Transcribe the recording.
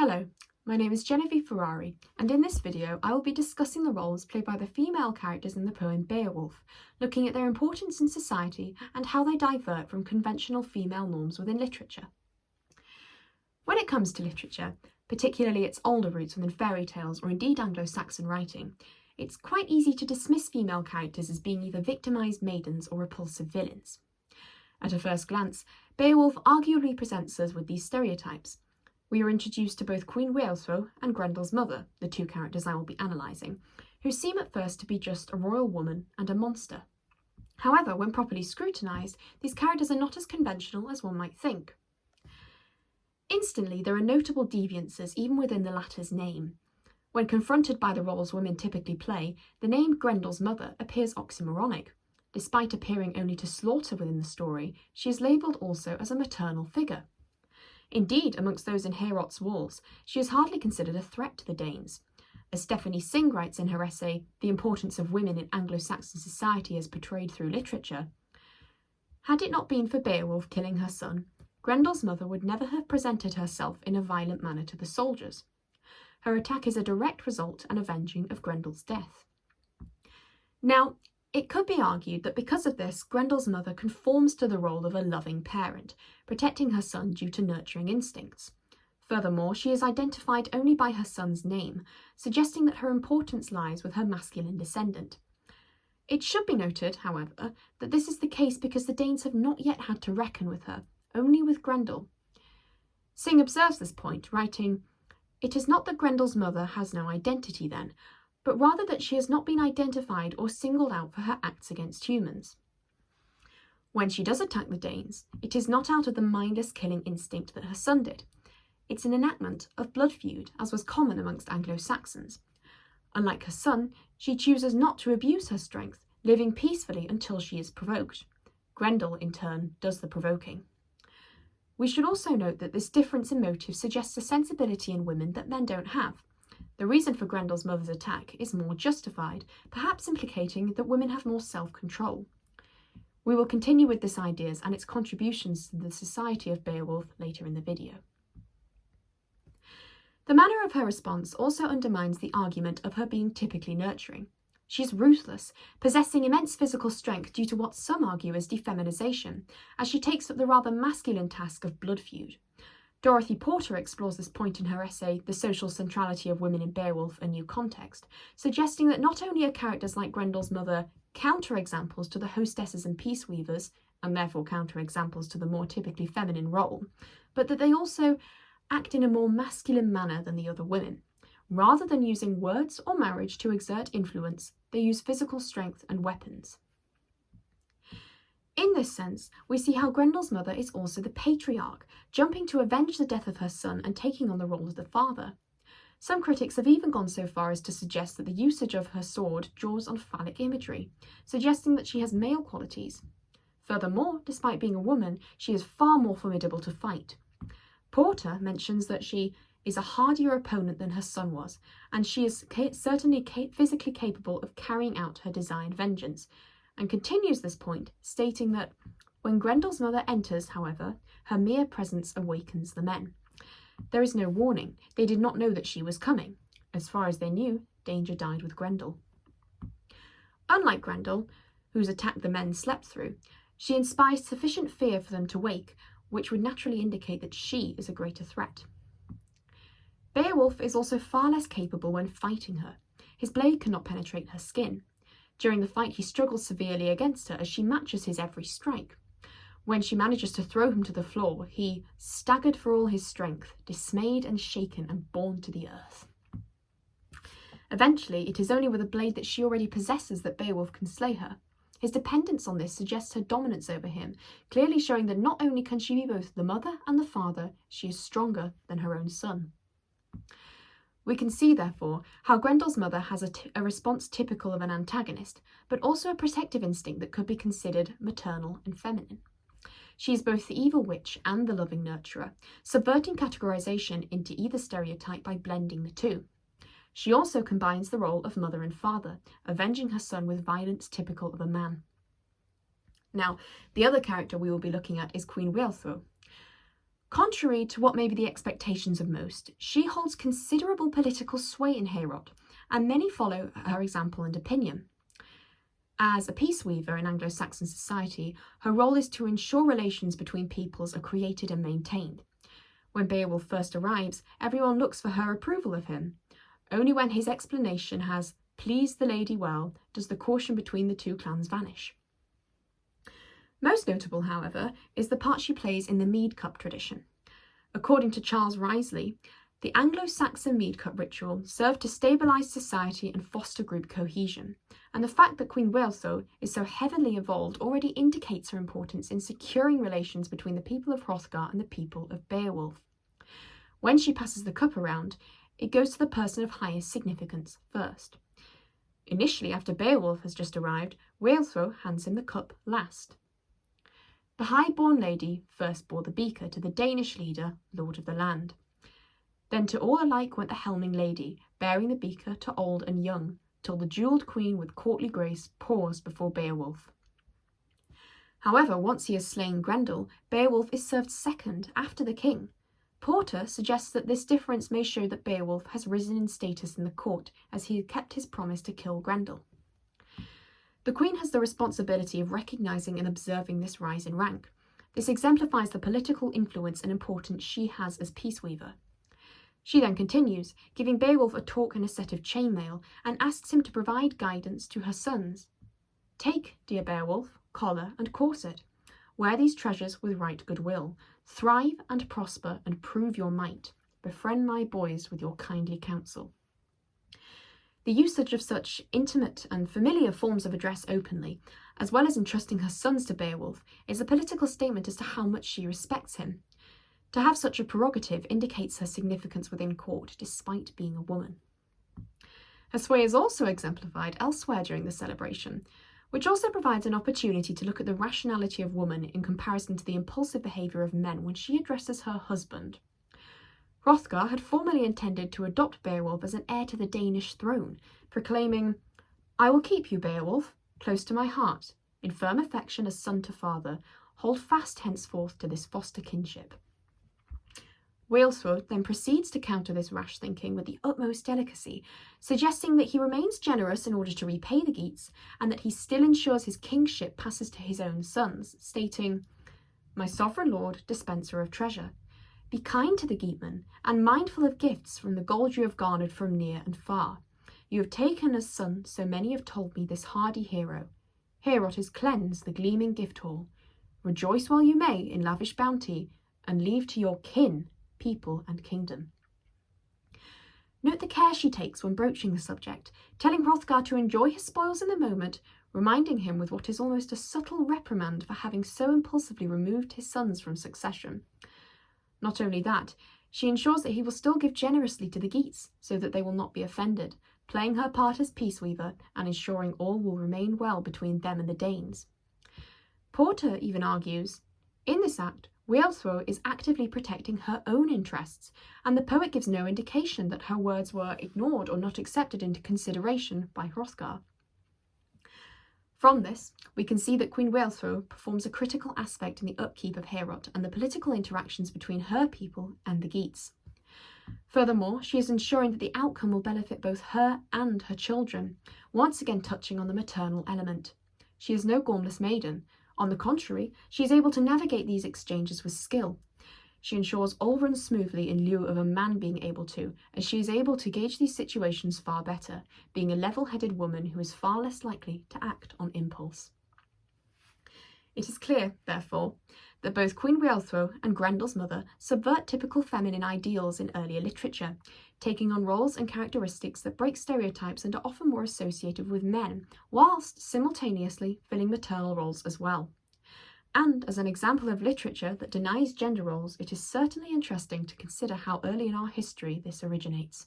Hello, my name is Genevieve Ferrari, and in this video I will be discussing the roles played by the female characters in the poem Beowulf, looking at their importance in society and how they divert from conventional female norms within literature. When it comes to literature, particularly its older roots within fairy tales or indeed Anglo-Saxon writing, it's quite easy to dismiss female characters as being either victimised maidens or repulsive villains. At a first glance, Beowulf arguably presents us with these stereotypes. We are introduced to both Queen Wealhtheow and Grendel's mother, the two characters I will be analysing, who seem at first to be just a royal woman and a monster. However, when properly scrutinised, these characters are not as conventional as one might think. Instantly, there are notable deviances even within the latter's name. When confronted by the roles women typically play, the name Grendel's mother appears oxymoronic. Despite appearing only to slaughter within the story, she is labelled also as a maternal figure. Indeed, amongst those in Heorot's walls, she is hardly considered a threat to the Danes. As Stephanie Singh writes in her essay, The Importance of Women in Anglo-Saxon Society as Portrayed Through Literature, had it not been for Beowulf killing her son, Grendel's mother would never have presented herself in a violent manner to the soldiers. Her attack is a direct result and avenging of Grendel's death. Now, it could be argued that because of this, Grendel's mother conforms to the role of a loving parent, protecting her son due to nurturing instincts. Furthermore, she is identified only by her son's name, suggesting that her importance lies with her masculine descendant. It should be noted, however, that this is the case because the Danes have not yet had to reckon with her, only with Grendel. Singh observes this point, writing, "It is not that Grendel's mother has no identity then, but rather that she has not been identified or singled out for her acts against humans. When she does attack the Danes, it is not out of the mindless killing instinct that her son did. It's an enactment of blood feud, as was common amongst Anglo-Saxons. Unlike her son, she chooses not to abuse her strength, living peacefully until she is provoked. Grendel, in turn, does the provoking." We should also note that this difference in motive suggests a sensibility in women that men don't have. The reason for Grendel's mother's attack is more justified, perhaps implicating that women have more self-control. We will continue with this ideas and its contributions to the society of Beowulf later in the video. The manner of her response also undermines the argument of her being typically nurturing. She is ruthless, possessing immense physical strength due to what some argue is defeminization, as she takes up the rather masculine task of blood feud. Dorothy Porter explores this point in her essay, The Social Centrality of Women in Beowulf, A New Context, suggesting that not only are characters like Grendel's mother counterexamples to the hostesses and peace weavers, and therefore counterexamples to the more typically feminine role, but that they also act in a more masculine manner than the other women. Rather than using words or marriage to exert influence, they use physical strength and weapons. In this sense, we see how Grendel's mother is also the patriarch, jumping to avenge the death of her son and taking on the role of the father. Some critics have even gone so far as to suggest that the usage of her sword draws on phallic imagery, suggesting that she has male qualities. Furthermore, despite being a woman, she is far more formidable to fight. Porter mentions that she is a hardier opponent than her son was, and she is certainly physically capable of carrying out her desired vengeance, and continues this point, stating that when Grendel's mother enters, however, her mere presence awakens the men. There is no warning. They did not know that she was coming. As far as they knew, danger died with Grendel. Unlike Grendel, whose attack the men slept through, she inspires sufficient fear for them to wake, which would naturally indicate that she is a greater threat. Beowulf is also far less capable when fighting her. His blade cannot penetrate her skin. During the fight, he struggles severely against her as she matches his every strike. When she manages to throw him to the floor, he, staggered for all his strength, dismayed and shaken and borne to the earth. Eventually, it is only with a blade that she already possesses that Beowulf can slay her. His dependence on this suggests her dominance over him, clearly showing that not only can she be both the mother and the father, she is stronger than her own son. We can see, therefore, how Grendel's mother has a response typical of an antagonist, but also a protective instinct that could be considered maternal and feminine. She is both the evil witch and the loving nurturer, subverting categorization into either stereotype by blending the two. She also combines the role of mother and father, avenging her son with violence typical of a man. Now, the other character we will be looking at is Queen Wealhtheow. Contrary to what may be the expectations of most, she holds considerable political sway in Heorot, and many follow her example and opinion. As a peace weaver in Anglo-Saxon society, her role is to ensure relations between peoples are created and maintained. When Beowulf first arrives, everyone looks for her approval of him. Only when his explanation has pleased the lady well does the caution between the two clans vanish. Most notable, however, is the part she plays in the mead cup tradition. According to Charles Risley, the Anglo-Saxon mead cup ritual served to stabilise society and foster group cohesion, and the fact that Queen Wealhtheow is so heavily involved already indicates her importance in securing relations between the people of Hrothgar and the people of Beowulf. When she passes the cup around, it goes to the person of highest significance first. Initially, after Beowulf has just arrived, Wealhtheow hands him the cup last. The high-born lady first bore the beaker to the Danish leader, lord of the land. Then to all alike went the helming lady, bearing the beaker to old and young, till the jewelled queen with courtly grace paused before Beowulf. However, once he has slain Grendel, Beowulf is served second, after the king. Porter suggests that this difference may show that Beowulf has risen in status in the court, as he had kept his promise to kill Grendel. The Queen has the responsibility of recognising and observing this rise in rank. This exemplifies the political influence and importance she has as peace weaver. She then continues, giving Beowulf a talk and a set of chainmail, and asks him to provide guidance to her sons. Take, dear Beowulf, collar and corset. Wear these treasures with right goodwill. Thrive and prosper and prove your might. Befriend my boys with your kindly counsel. The usage of such intimate and familiar forms of address openly, as well as entrusting her sons to Beowulf, is a political statement as to how much she respects him. To have such a prerogative indicates her significance within court, despite being a woman. Her sway is also exemplified elsewhere during the celebration, which also provides an opportunity to look at the rationality of woman in comparison to the impulsive behaviour of men when she addresses her husband. Hrothgar had formerly intended to adopt Beowulf as an heir to the Danish throne, proclaiming, "I will keep you, Beowulf, close to my heart, in firm affection as son to father, hold fast henceforth to this foster kinship." Wealhtheow then proceeds to counter this rash thinking with the utmost delicacy, suggesting that he remains generous in order to repay the Geats, and that he still ensures his kingship passes to his own sons, stating, "My sovereign lord, dispenser of treasure, be kind to the Geatmen, and mindful of gifts from the gold you have garnered from near and far. You have taken as son, so many have told me, this hardy hero. Heorot is cleansed, the gleaming gift hall. Rejoice while you may in lavish bounty, and leave to your kin, people and kingdom." Note the care she takes when broaching the subject, telling Hrothgar to enjoy his spoils in the moment, reminding him with what is almost a subtle reprimand for having so impulsively removed his sons from succession. Not only that, she ensures that he will still give generously to the Geats, so that they will not be offended, playing her part as peace weaver and ensuring all will remain well between them and the Danes. Porter even argues, in this act, Wealhtheow is actively protecting her own interests, and the poet gives no indication that her words were ignored or not accepted into consideration by Hrothgar. From this, we can see that Queen Wealhtheow performs a critical aspect in the upkeep of Heorot and the political interactions between her people and the Geats. Furthermore, she is ensuring that the outcome will benefit both her and her children, once again touching on the maternal element. She is no gormless maiden. On the contrary, she is able to navigate these exchanges with skill. She ensures all runs smoothly in lieu of a man being able to, as she is able to gauge these situations far better, being a level-headed woman who is far less likely to act on impulse. It is clear, therefore, that both Queen Wealhtheow and Grendel's mother subvert typical feminine ideals in earlier literature, taking on roles and characteristics that break stereotypes and are often more associated with men, whilst simultaneously filling maternal roles as well. And as an example of literature that denies gender roles, it is certainly interesting to consider how early in our history this originates.